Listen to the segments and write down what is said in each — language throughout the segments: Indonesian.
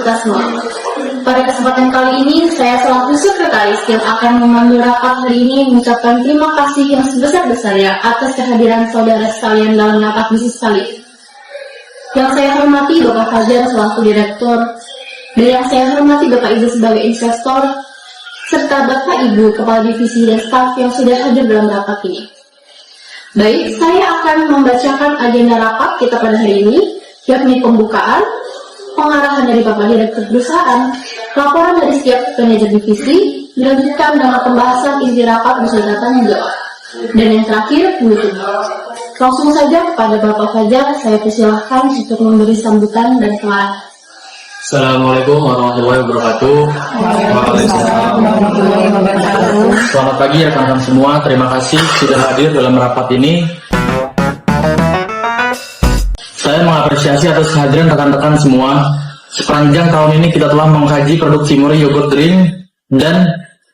kita semua. Pada kesempatan kali ini, saya selaku sekretaris yang akan memandu rapat hari ini mengucapkan terima kasih yang sebesar-besarnya atas kehadiran saudara sekalian dalam rapat bisnis kali ini. Yang saya hormati Bapak Fajar selaku direktur, dan yang saya hormati Bapak Ibu sebagai investor, serta Bapak Ibu Kepala Divisi dan staf yang sudah hadir dalam rapat ini. Baik, saya akan membacakan agenda rapat kita pada hari ini, yakni pembukaan, pengarahan dari Bapak Direktur Perusahaan, laporan dari setiap manajer divisi, dilanjutkan dengan pembahasan inti rapat beserta tanya jawab. Dan yang terakhir, penutup. Langsung saja kepada Bapak Fajar, saya persilahkan untuk memberi sambutan dan pengarahan. Assalamualaikum warahmatullahi wabarakatuh. Selamat pagi rekan-rekan semua. Terima kasih sudah hadir dalam rapat ini. Saya mengapresiasi atas kehadiran rekan-rekan semua. Sepanjang tahun ini kita telah mengkaji produk Cimory Yogurt Drink, dan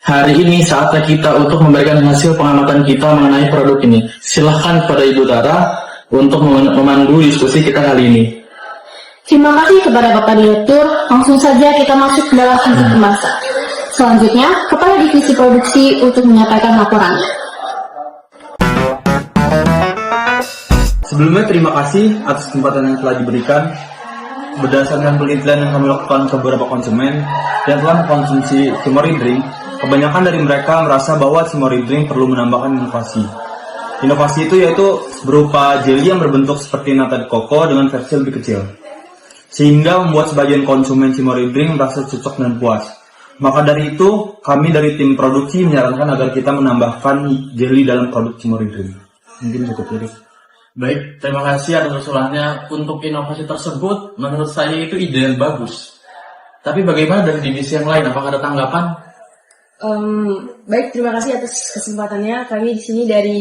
hari ini saatnya kita untuk memberikan hasil pengamatan kita mengenai produk ini. Silahkan kepada Ibu Tara untuk memandu diskusi kita kali ini. Terima kasih kepada Bapak Direktur. Langsung saja kita masuk ke dalam inti pembahasan. Selanjutnya, Kepala Divisi Produksi untuk menyampaikan laporannya. Sebelumnya terima kasih atas kesempatan yang telah diberikan. Berdasarkan penelitian yang kami lakukan ke beberapa konsumen yang telah mengkonsumsi Cimory Drink, kebanyakan dari mereka merasa bahwa Cimory Drink perlu menambahkan inovasi. Inovasi itu yaitu berupa jelly yang berbentuk seperti nata koko dengan versi lebih kecil, sehingga membuat sebagian konsumen Cimory Drink merasa cocok dan puas. Maka dari itu, kami dari tim produksi menyarankan agar kita menambahkan jelly dalam produk Cimory Drink. Mungkin cukup jadi. Baik, terima kasih atas usulannya. Untuk inovasi tersebut, menurut saya itu ide yang bagus. Tapi bagaimana dari divisi yang lain? Apakah ada tanggapan? Baik, terima kasih atas kesempatannya. Kami di sini dari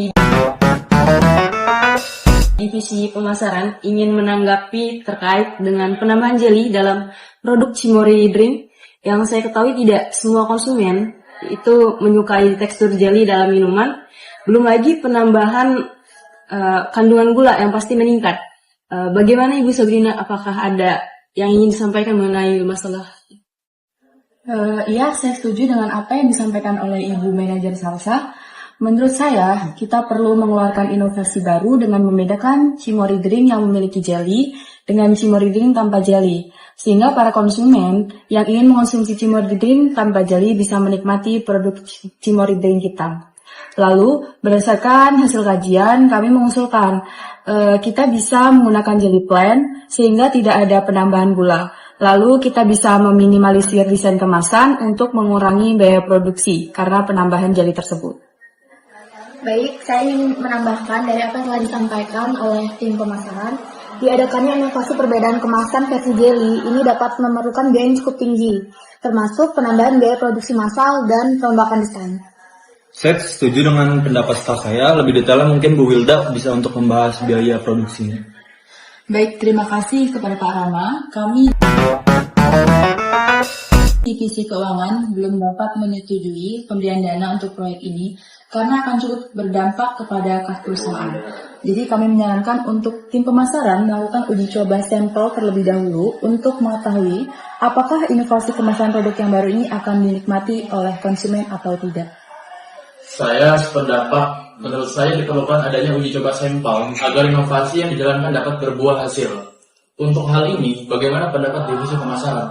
divisi pemasaran ingin menanggapi terkait dengan penambahan jelly dalam produk Cimory Drink. Yang saya ketahui tidak semua konsumen itu menyukai tekstur jelly dalam minuman. Belum lagi penambahan kandungan gula yang pasti meningkat. Bagaimana Ibu Sabrina? Apakah ada yang ingin disampaikan mengenai masalah? Iya, saya setuju dengan apa yang disampaikan oleh Ibu Manajer Salsa. Menurut saya, kita perlu mengeluarkan inovasi baru dengan membedakan Cimory Drink yang memiliki jelly dengan Cimory Drink tanpa jelly, sehingga para konsumen yang ingin mengonsumsi Cimory Drink tanpa jelly bisa menikmati produk Cimory Drink kita. Lalu, berdasarkan hasil kajian, kami mengusulkan kita bisa menggunakan jelly blend sehingga tidak ada penambahan gula. Lalu, kita bisa meminimalisir desain kemasan untuk mengurangi biaya produksi karena penambahan jelly tersebut. Baik, saya ingin menambahkan dari apa yang telah disampaikan oleh tim pemasaran. Diadakannya inovasi perbedaan kemasan versi jelly ini dapat memerlukan biaya yang cukup tinggi, termasuk penambahan biaya produksi massal dan perombakan desain. Saya setuju dengan pendapat staf saya. Lebih detailnya mungkin Bu Wilda bisa untuk membahas biaya produksinya. Baik, terima kasih kepada Pak Rama. Kami Divisi Keuangan belum dapat menyetujui pemberian dana untuk proyek ini karena akan cukup berdampak kepada kas perusahaan. Jadi kami menyarankan untuk tim pemasaran melakukan uji coba sampel terlebih dahulu untuk mengetahui apakah inovasi kemasan produk yang baru ini akan dinikmati oleh konsumen atau tidak. Saya sependapat, menurut saya diperlukan adanya uji coba sampel agar inovasi yang dijalankan dapat berbuah hasil. Untuk hal ini, bagaimana pendapat divisi pemasaran?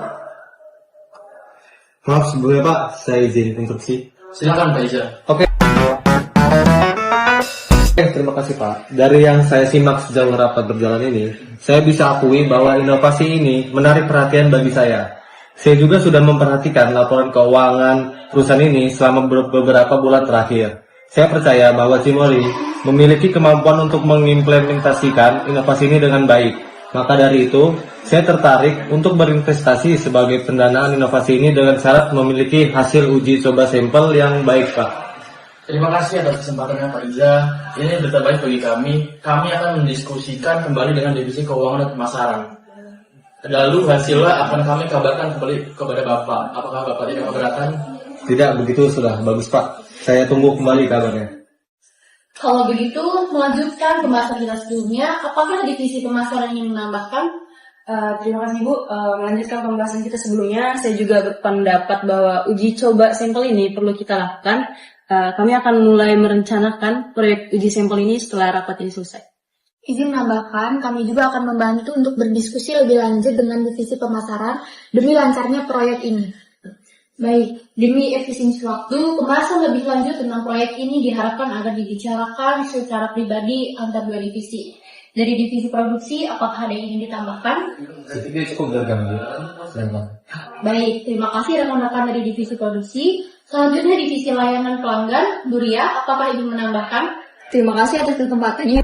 Maaf sebelumnya Pak, saya izin instruksi. Silakan Pak Iza. Oke, terima kasih Pak. Dari yang saya simak sejauh rapat berjalan ini, saya bisa akui bahwa inovasi ini menarik perhatian bagi saya. Saya juga sudah memperhatikan laporan keuangan perusahaan ini selama beberapa bulan terakhir. Saya percaya bahwa Cimory memiliki kemampuan untuk mengimplementasikan inovasi ini dengan baik. Maka dari itu, saya tertarik untuk berinvestasi sebagai pendanaan inovasi ini dengan syarat memiliki hasil uji coba sampel yang baik, Pak. Terima kasih atas kesempatannya Pak Iza. Ini berita baik bagi kami. Kami akan mendiskusikan kembali dengan divisi keuangan dan pemasaran. Lalu hasilnya akan kami kabarkan kembali kepada Bapak. Apakah Bapak tidak keberatan? Tidak, begitu sudah bagus Pak. Saya tunggu kembali kabarnya. Kalau begitu, melanjutkan pembahasan kita sebelumnya, apakah divisi pemasaran ingin menambahkan? Terima kasih Bu. Melanjutkan pembahasan kita sebelumnya, saya juga berpendapat bahwa uji coba sampel ini perlu kita lakukan. Kami akan mulai merencanakan proyek uji sampel ini setelah rapat ini selesai. Izin menambahkan, kami juga akan membantu untuk berdiskusi lebih lanjut dengan divisi pemasaran demi lancarnya proyek ini. Baik, demi efisiensi waktu, pembahasan lebih lanjut tentang proyek ini diharapkan agar dibicarakan secara pribadi antar dua divisi. Dari divisi produksi, apakah ada yang ingin ditambahkan? Baik, terima kasih rekan-rekan dari divisi produksi. Selanjutnya divisi layanan pelanggan, Buria, apakah ingin menambahkan? Terima kasih atas kesempatannya.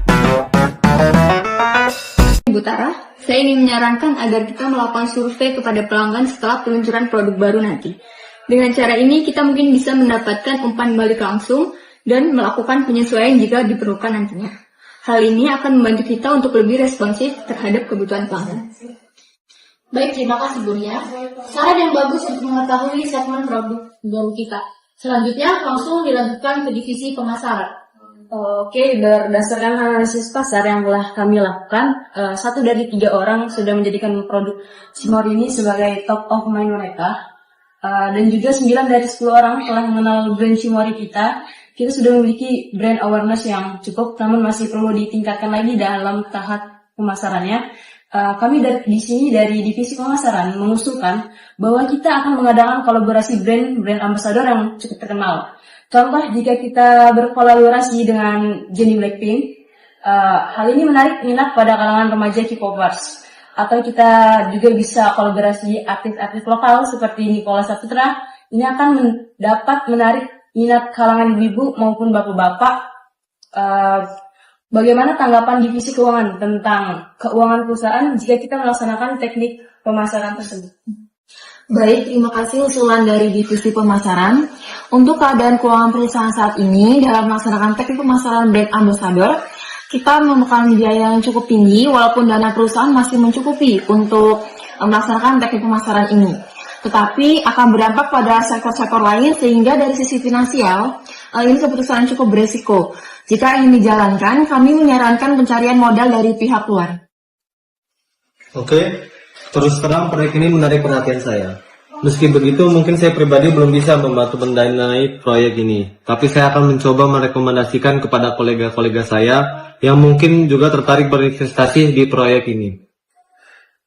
Ibu Tara, saya ingin menyarankan agar kita melakukan survei kepada pelanggan setelah peluncuran produk baru nanti. Dengan cara ini, kita mungkin bisa mendapatkan umpan balik langsung dan melakukan penyesuaian jika diperlukan nantinya. Hal ini akan membantu kita untuk lebih responsif terhadap kebutuhan pelanggan. Baik, terima kasih Buria. Saran yang bagus untuk mengetahui segmen produk baru kita. Selanjutnya, langsung dilanjutkan ke divisi pemasaran. Oke, berdasarkan analisis pasar yang telah kami lakukan, 1 dari 3 orang sudah menjadikan produk Cimori ini sebagai top of mind mereka. Dan juga 9 dari 10 orang telah mengenal brand Cimori kita. Kita sudah memiliki brand awareness yang cukup, namun masih perlu ditingkatkan lagi dalam tahap pemasarannya. Kami di sini dari divisi pemasaran mengusulkan bahwa kita akan mengadakan kolaborasi brand ambassador yang cukup terkenal. Contoh, jika kita berkolaborasi dengan Jennie Blackpink, hal ini menarik minat pada kalangan remaja K-popers. Atau kita juga bisa kolaborasi artis-artis lokal seperti Nicholas Saputra. Ini akan dapat menarik minat kalangan ibu maupun bapak-bapak. Bagaimana tanggapan divisi keuangan tentang keuangan perusahaan jika kita melaksanakan teknik pemasaran tersebut? Baik, terima kasih usulan dari divisi pemasaran. Untuk keadaan keuangan perusahaan saat ini, dalam melaksanakan teknik pemasaran brand ambassador, kita memegang biaya yang cukup tinggi walaupun dana perusahaan masih mencukupi untuk melaksanakan teknik pemasaran ini. Tetapi akan berdampak pada sektor-sektor lain sehingga dari sisi finansial, ini keputusan cukup beresiko. Jika ingin dijalankan, kami menyarankan pencarian modal dari pihak luar. Oke, terus terang proyek ini menarik perhatian saya. Meski begitu, mungkin saya pribadi belum bisa membantu mendanai proyek ini. Tapi saya akan mencoba merekomendasikan kepada kolega-kolega saya yang mungkin juga tertarik berinvestasi di proyek ini.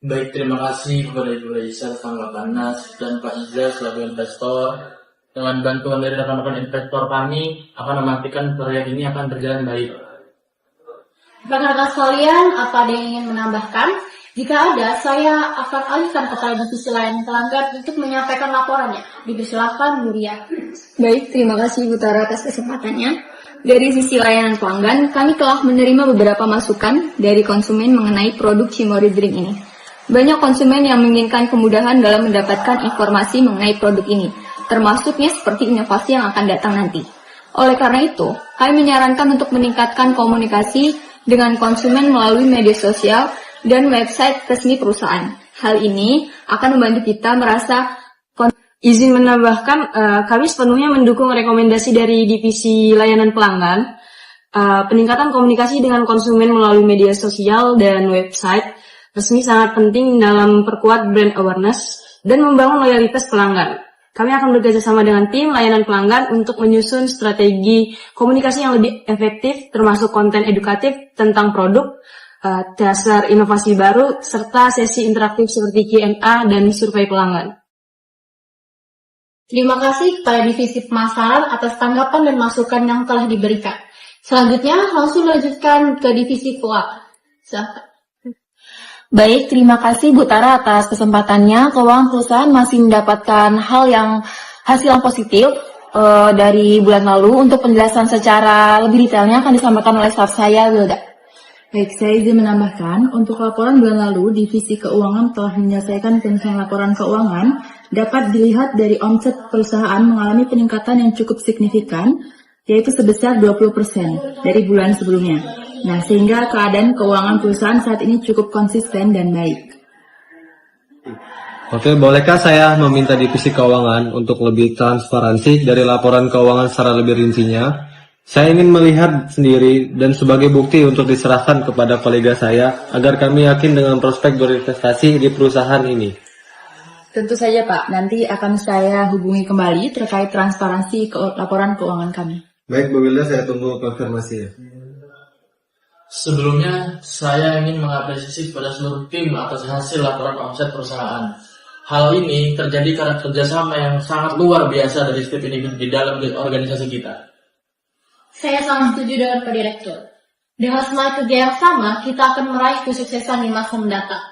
Baik, terima kasih kepada Ibu Raisa tanggapannya dan Pak Iza selaku investor. Dengan bantuan dari rekan-rekan investor kami akan memastikan proyek ini akan berjalan baik. Rekan-rekan sekalian, apa ada yang ingin menambahkan? Jika ada, saya akan alihkan kepada divisi layanan pelanggan untuk menyampaikan laporannya. Dipersilakan, Buria. Baik, terima kasih Ibu Tara atas kesempatannya. Dari sisi layanan pelanggan, kami telah menerima beberapa masukan dari konsumen mengenai produk Cimori Drink ini. Banyak konsumen yang menginginkan kemudahan dalam mendapatkan informasi mengenai produk ini, termasuknya seperti inovasi yang akan datang nanti. Oleh karena itu, kami menyarankan untuk meningkatkan komunikasi dengan konsumen melalui media sosial dan website resmi perusahaan. Hal ini akan membantu kita merasa Izin menambahkan, kami sepenuhnya mendukung rekomendasi dari divisi layanan pelanggan. Peningkatan komunikasi dengan konsumen melalui media sosial dan website resmi sangat penting dalam perkuat brand awareness dan membangun loyalitas pelanggan. Kami akan bekerjasama dengan tim layanan pelanggan untuk menyusun strategi komunikasi yang lebih efektif, termasuk konten edukatif tentang produk, dasar inovasi baru, serta sesi interaktif seperti Q&A dan survei pelanggan. Terima kasih kepada divisi pemasaran atas tanggapan dan masukan yang telah diberikan. Selanjutnya, langsung lanjutkan ke divisi keuangan. Silakan. Baik, terima kasih Bu Tara atas kesempatannya. Keuangan perusahaan masih mendapatkan hasil yang positif dari bulan lalu. Untuk penjelasan secara lebih detailnya akan disampaikan oleh staf saya, Wilda. Baik, saya izin menambahkan, untuk laporan bulan lalu, divisi keuangan telah menyelesaikan penyelesaian laporan keuangan. Dapat dilihat dari omset perusahaan mengalami peningkatan yang cukup signifikan, yaitu sebesar 20% dari bulan sebelumnya. Nah, sehingga keadaan keuangan perusahaan saat ini cukup konsisten dan baik. Oke, bolehkah saya meminta divisi keuangan untuk lebih transparansi dari laporan keuangan secara lebih rincinya? Saya ingin melihat sendiri dan sebagai bukti untuk diserahkan kepada kolega saya agar kami yakin dengan prospek berinvestasi di perusahaan ini. Tentu saja Pak, nanti akan saya hubungi kembali terkait transparansi laporan keuangan kami. Baik Bu Wilda, saya tunggu konfirmasi ya. Sebelumnya, saya ingin mengapresiasi kepada seluruh tim atas hasil laporan omset perusahaan. Hal ini terjadi karena kerjasama yang sangat luar biasa dari setiap individu di dalam organisasi kita. Saya sangat setuju dengan Pak Direktur. Dengan semangat kerja yang sama, kita akan meraih kesuksesan di masa mendatang.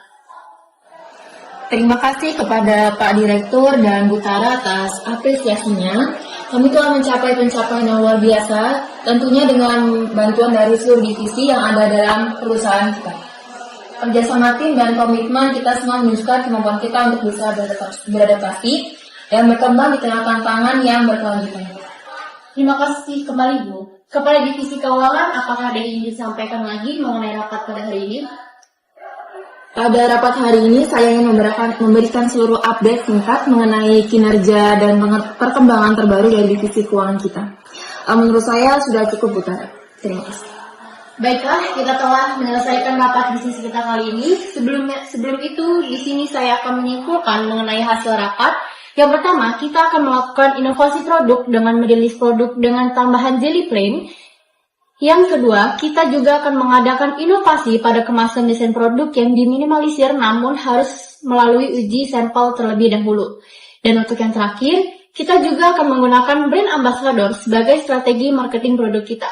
Terima kasih kepada Pak Direktur dan Bu Tara atas apresiasinya. Kami telah mencapai pencapaian yang luar biasa, tentunya dengan bantuan dari seluruh divisi yang ada dalam perusahaan kita. Kerjasama tim dan komitmen kita semua menunjukkan kemampuan kita untuk bisa beradaptasi dan berkembang di tengah tantangan yang berkelanjutan. Terima kasih kembali Bu. Kepada Divisi Keuangan, apakah ada yang ingin disampaikan lagi mengenai rapat pada hari ini? Pada rapat hari ini saya ingin memberikan seluruh update singkat mengenai kinerja dan perkembangan terbaru dari divisi keuangan kita. Menurut saya sudah cukup, Bu Tara. Terima kasih. Baiklah, kita telah menyelesaikan rapat diskusi kita kali ini. Sebelum itu, di sini saya akan menyimpulkan mengenai hasil rapat. Yang pertama, kita akan melakukan inovasi produk dengan merilis produk dengan tambahan jelly plain. Yang kedua, kita juga akan mengadakan inovasi pada kemasan desain produk yang diminimalisir namun harus melalui uji sampel terlebih dahulu. Dan untuk yang terakhir, kita juga akan menggunakan brand ambassador sebagai strategi marketing produk kita.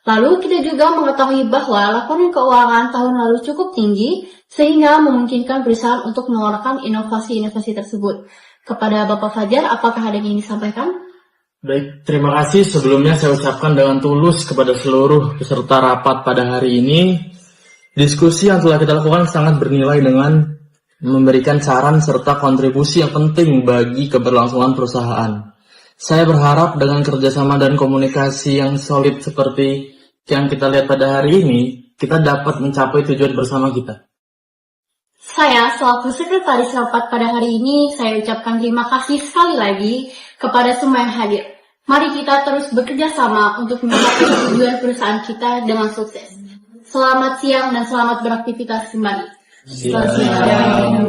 Lalu kita juga mengetahui bahwa laporan keuangan tahun lalu cukup tinggi sehingga memungkinkan perusahaan untuk mengeluarkan inovasi-inovasi tersebut. Kepada Bapak Fajar, apakah ada yang ingin disampaikan? Baik, terima kasih. Sebelumnya saya ucapkan dengan tulus kepada seluruh peserta rapat pada hari ini. Diskusi yang telah kita lakukan sangat bernilai dengan memberikan saran serta kontribusi yang penting bagi keberlangsungan perusahaan. Saya berharap dengan kerjasama dan komunikasi yang solid seperti yang kita lihat pada hari ini, kita dapat mencapai tujuan bersama kita. Saya selaku sekretaris rapat pada hari ini, saya ucapkan terima kasih sekali lagi kepada semua yang hadir. Mari kita terus bekerja sama untuk mencapai tujuan perusahaan kita dengan sukses. Selamat siang dan selamat beraktivitas kembali. Siang. Selamat siang.